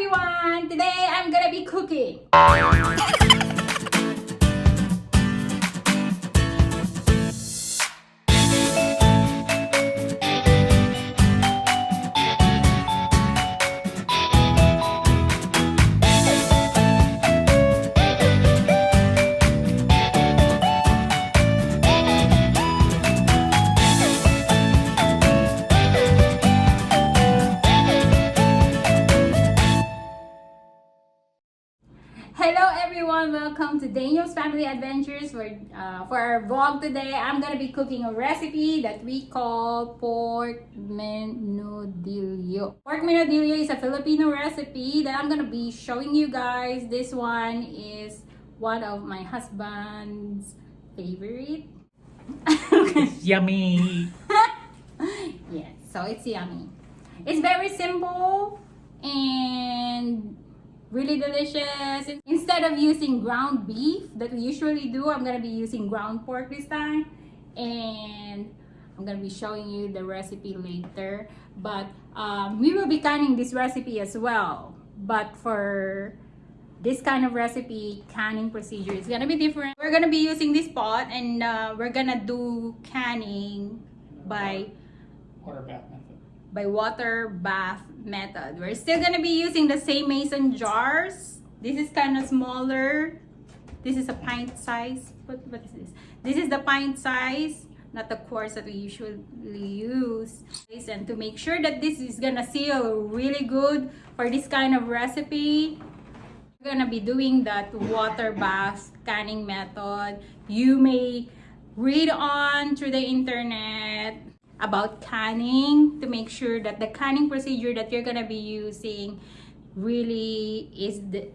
everyone! Today I'm gonna be cooking. Hello everyone, welcome to Daniel's Family Adventures. For our vlog today, I'm gonna be cooking a recipe that we call pork menudillo. Pork menudillo is a Filipino recipe that I'm gonna be showing you guys. This one is one of my husband's favorite. It's yummy. Yes, so it's yummy. It's very simple and really delicious. Instead of using ground beef that we usually do, I'm gonna be using ground pork this time, and I'm gonna be showing you the recipe later. But we will be canning this recipe as well, but for this kind of recipe, canning procedure is gonna be different. We're gonna be using this pot, and we're gonna do canning by water bath method. We're still gonna be using the same mason jars. This is kind of smaller. This is a pint size. What is this? This is the pint size, not the quarts that we usually use. And to make sure that this is gonna seal really good for this kind of recipe, we're gonna be doing that water bath canning method. You may read on through the internet about canning to make sure that the canning procedure that you're gonna be using really is the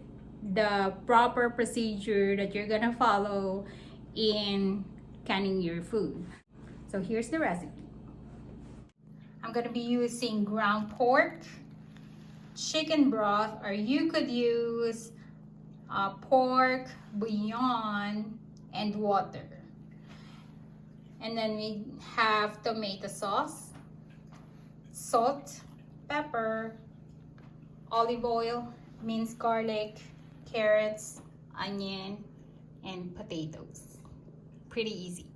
proper procedure that you're gonna follow in canning your food. So here's the recipe. I'm gonna be using ground pork, chicken broth, or you could use pork, bouillon, and water. And then we have tomato sauce, salt, pepper, olive oil, minced garlic, carrots, onion, and potatoes. Pretty easy.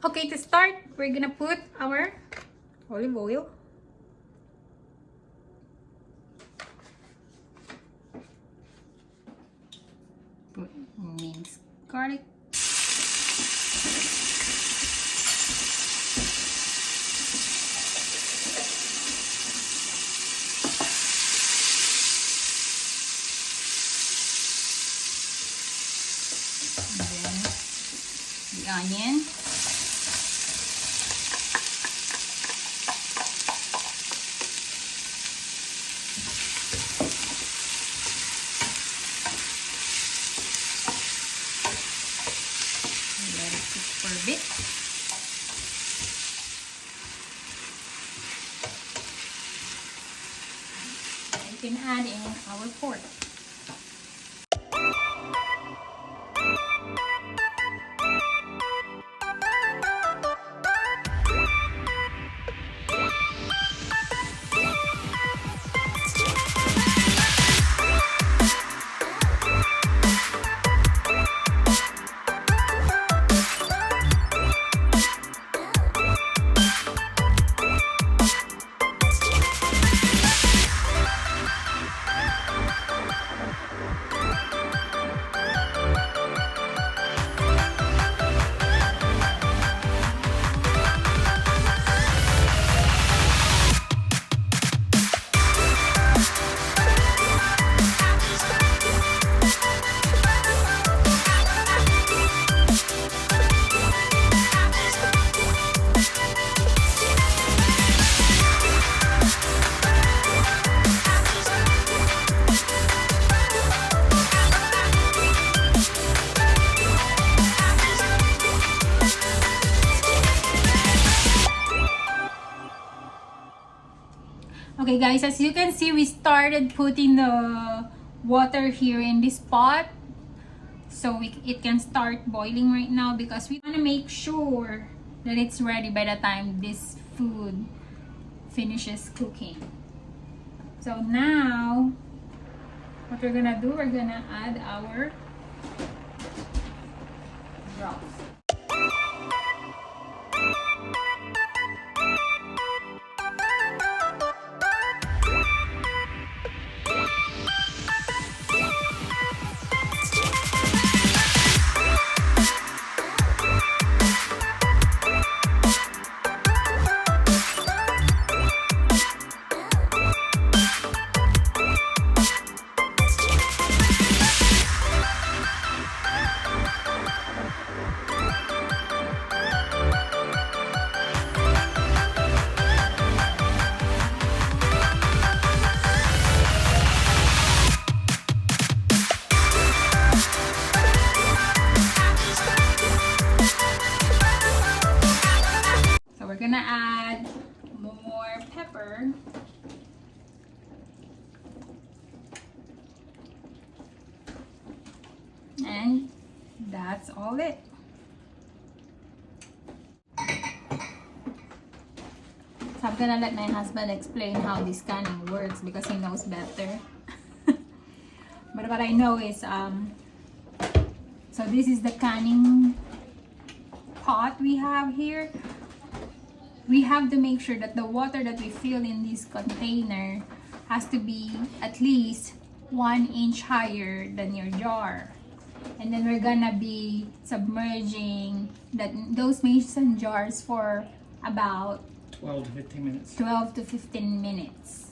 Okay, to start, we're gonna put our olive oil. Put minced garlic. And then the onion. For a bit. You can add in our pork. guys, as you can see, we started putting the water here in this pot. So it can start boiling right now because we want to make sure that it's ready by the time this food finishes cooking. So now, what we're gonna do, we're gonna add our broth. We're gonna add more pepper. And that's all it. So I'm gonna let my husband explain how this canning works because he knows better. But what I know is, so this is the canning pot we have here. We have to make sure that the water that we fill in this container has to be at least 1 inch higher than your jar. And then we're gonna be submerging those mason jars for about 12 to 15 minutes. 12 to 15 minutes.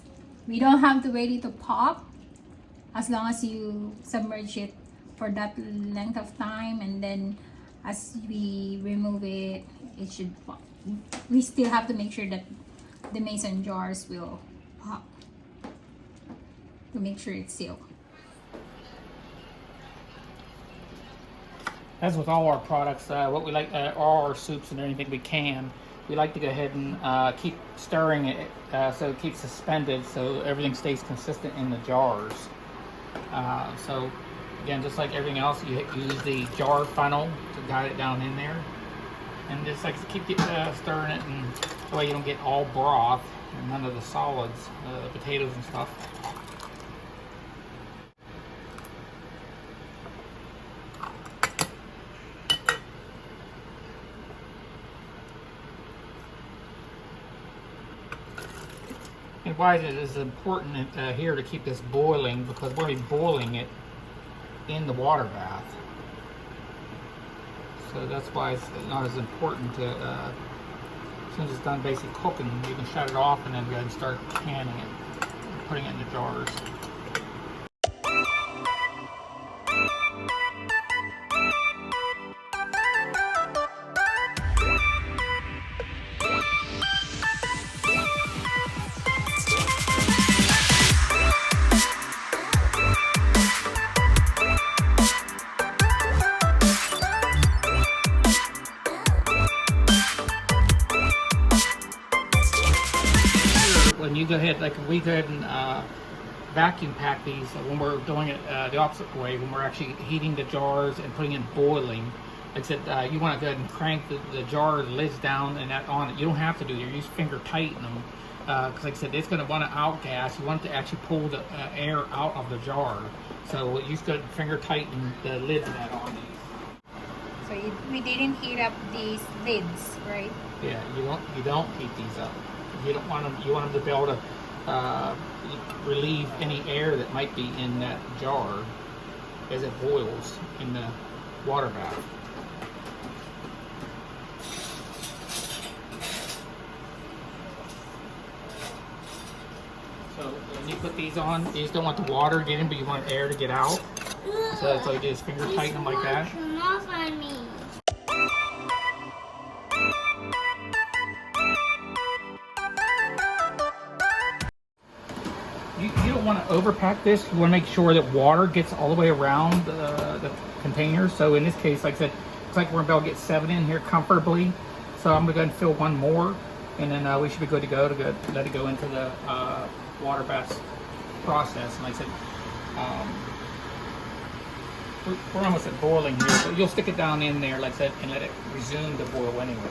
We don't have to wait it to pop as long as you submerge it for that length of time, and then as we remove it, it should pop. We still have to make sure that the mason jars will pop to make sure it's sealed. As with all our products, what we like, all our soups and anything we can, we like to go ahead and keep stirring it so it keeps suspended, so everything stays consistent in the jars. So again, just like everything else, you use the jar funnel to guide it down in there, and just like keep stirring it, and that way you don't get all broth and none of the solids, potatoes and stuff. And why it is important here to keep this boiling, because we're boiling it in the water bath. So that's why it's not as important to, as soon as it's done basic cooking, you can shut it off and then go ahead and start canning it, putting it in the jars. When you go ahead, like we go ahead and vacuum pack these when we're doing it the opposite way, when we're actually heating the jars and putting it boiling. Like I said, you want to go ahead and crank the jar lids down and that on it. You don't have to do it. You just finger tighten them. Because like I said, it's going to want to outgas. You want it to actually pull the air out of the jar. So you just go ahead and finger tighten the lids of that on these. So we didn't heat up these lids, right? Yeah, you don't heat these up. You don't want them. You want them to be able to relieve any air that might be in that jar as it boils in the water bath. So when you put these on, you just don't want the water to get in, but you want air to get out. So that's all you do is finger tighten them like that. You don't want to overpack this. You want to make sure that water gets all the way around the container. So in this case, like I said, it's like we're going to be able to get 7 in here comfortably. So I'm going to go ahead and fill one more, and then we should be good to go let it go into the water bath process. And like I said, we're almost at boiling here, so you'll stick it down in there, like I said, and let it resume to boil anyway.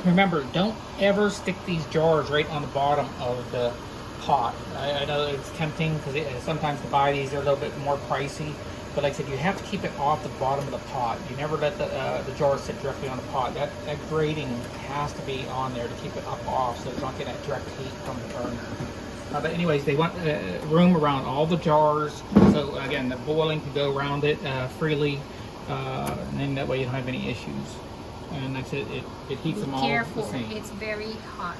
Remember, don't ever stick these jars right on the bottom of the pot. I know it's tempting because sometimes to buy these, they're a little bit more pricey. But like I said, you have to keep it off the bottom of the pot. You never let the jar sit directly on the pot. That grating has to be on there to keep it up off so it's not getting that direct heat from the burner. But anyways, they want room around all the jars. So again, the boiling can go around it freely. And then that way you don't have any issues. And like I said, it heats them all the same. It's very hot.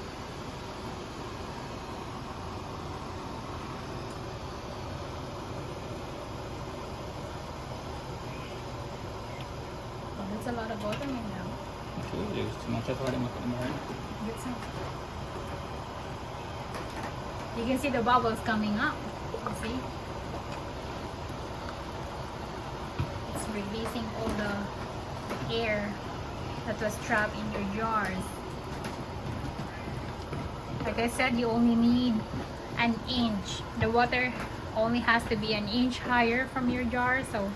Oh, that's a lot of butter in now. Absolutely, it's too much. That's why I didn't look at them right. You can see the bubbles coming up. You see? It's releasing all the air that was trapped in your jars. Like I said, you only need an inch. The water only has to be an inch higher from your jar, so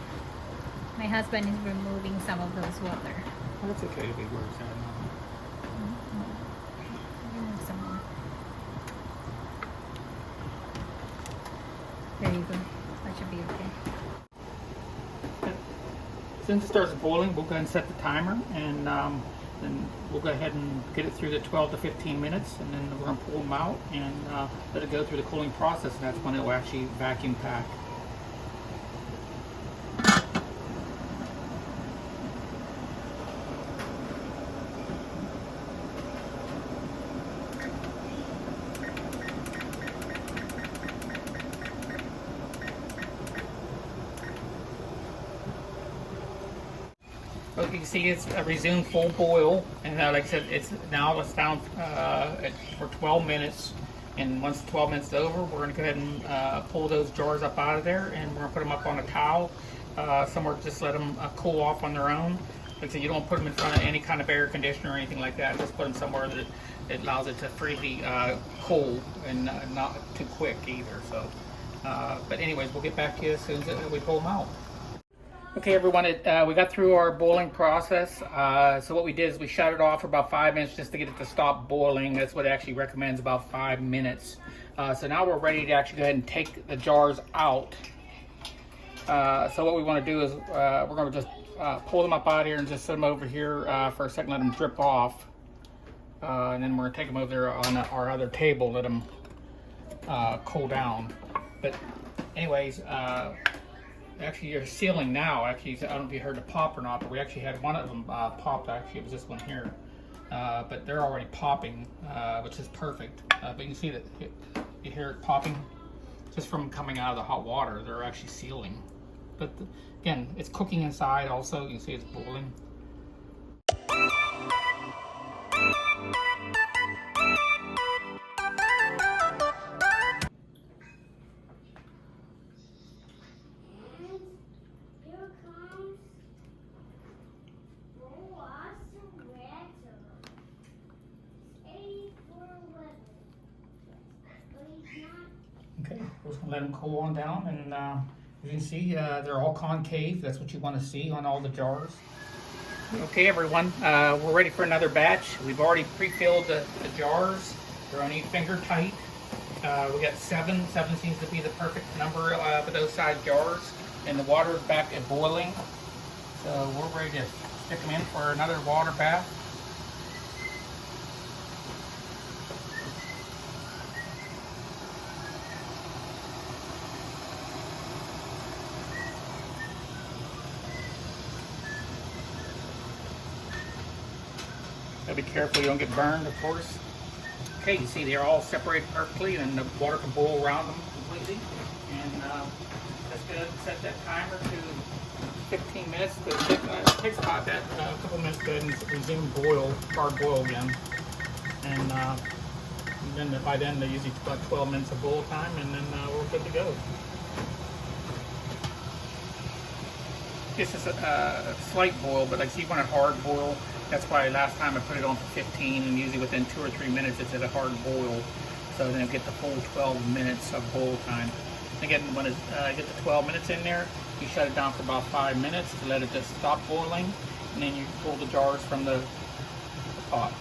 my husband is removing some of those water. Well, that's okay to be where it's at. Remove some more. There you go. That should be okay. Since it starts boiling, we'll go ahead and set the timer, and then we'll go ahead and get it through the 12 to 15 minutes, and then we're going to pull them out and let it go through the cooling process, and that's when it will actually vacuum pack. Well, you can see it's resumed full boil, and like I said, it's down for 12 minutes. And once the 12 minutes is over, we're going to go ahead and pull those jars up out of there, and we're going to put them up on a towel somewhere. Just let them cool off on their own. Like I said, you don't put them in front of any kind of air conditioner or anything like that. Just put them somewhere that it allows it to freely cool and not too quick either. So, but anyways, we'll get back to you as soon as we pull them out. Okay, everyone, we got through our boiling process. So what we did is we shut it off for about 5 minutes just to get it to stop boiling. That's what it actually recommends, about 5 minutes. So now we're ready to actually go ahead and take the jars out. So what we want to do is we're going to just pull them up out of here and just set them over here for a second, let them drip off. And then we're going to take them over there on our other table, let them cool down. But anyways, actually, you're sealing now. Actually, I don't know if you heard the pop or not, but we actually had one of them popped. Actually, it was this one here. But they're already popping, which is perfect. But you can see that you hear it popping just from coming out of the hot water. They're actually sealing. But again, it's cooking inside also. You can see it's boiling. Okay, we're just gonna let them cool on down, and you can see they're all concave. That's what you want to see on all the jars. Okay, everyone, we're ready for another batch. We've already pre-filled the jars. They're only finger tight. We got 7. 7 seems to be the perfect number for those size jars. And the water is back at boiling. So we're ready to stick them in for another water bath. Gotta be careful you don't get burned, of course. Okay, you see they're all separated perfectly, and the water can boil around them completely. And that's good. Set that timer to 15 minutes. It takes about that couple minutes to go ahead and resume boil, hard boil again. And then by then they usually about 12 minutes of boil time, and then we're good to go. This is a slight boil, but like you want a hard boil. That's why last time I put it on for 15, and usually within 2 or 3 minutes it's at a hard boil. So then I get the full 12 minutes of boil time. Again, when it get the 12 minutes in there, you shut it down for about 5 minutes to let it just stop boiling, and then you pull the jars from the pot.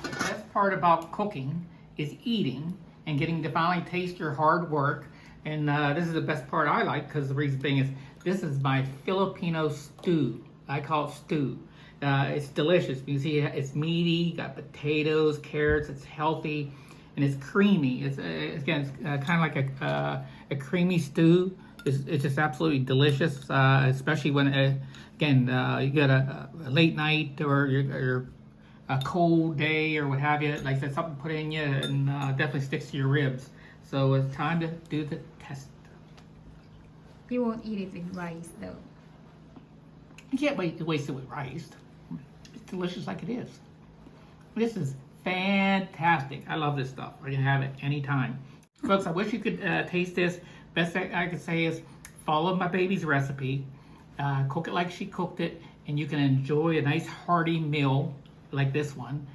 The best part about cooking is eating and getting to finally taste your hard work. And this is the best part I like, because the reason being is this is my Filipino stew. I call it stew. It's delicious. You can see it's meaty, got potatoes, carrots, it's healthy, and it's creamy. It's again, it's kind of like a creamy stew. It's just absolutely delicious, especially when, again, you got a late night or you're a cold day or what have you. Like I said, something put in you and definitely sticks to your ribs. So it's time to do the test. You won't eat it with rice though. You can't waste it with rice. It's delicious like it is. This is fantastic. I love this stuff. I can have it anytime. Folks, I wish you could taste this. Best thing I could say is follow my baby's recipe. Cook it like she cooked it, and you can enjoy a nice hearty meal like this one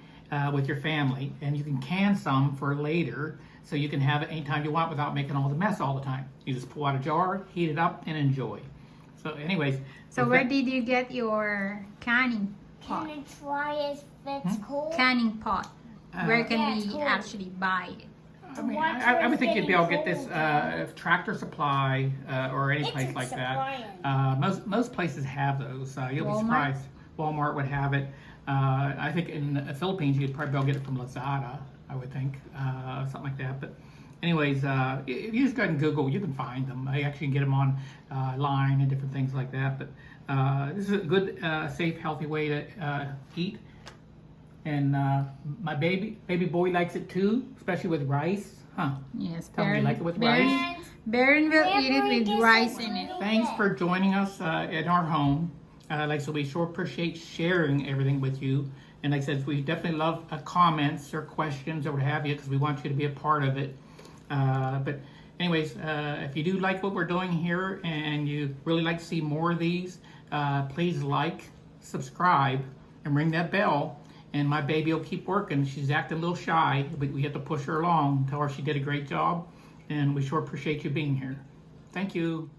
with your family. And you can can some for later, so you can have it anytime you want without making all the mess all the time. You just pull out a jar, heat it up, and enjoy. So anyways. So where did you get your canning pot? Can I try if it's cold? Canning pot. Where can Yeah, it's we cold. actually buy it? I mean, I would think you'd be able to get this Tractor Supply or any place like that. Most places have those. You'll be surprised. Walmart would have it. I think in the Philippines you'd probably be able to get it from Lazada, I would think, something like that. But anyways, if you just go ahead and Google, you can find them. I actually can get them online and different things like that. But this is a good, safe, healthy way to eat. And my baby boy likes it too, especially with rice. Huh? Yes, Tell me you like it with rice. Baron will eat it with rice in it. Thanks for joining us in our home. Like so, we sure appreciate sharing everything with you. And like I said, we definitely love comments or questions or what have you, because we want you to be a part of it. But anyways, if you do like what we're doing here and you really like to see more of these, please like, subscribe, and ring that bell. And my baby will keep working. She's acting a little shy, but we have to push her along, tell her she did a great job. And we sure appreciate you being here. Thank you.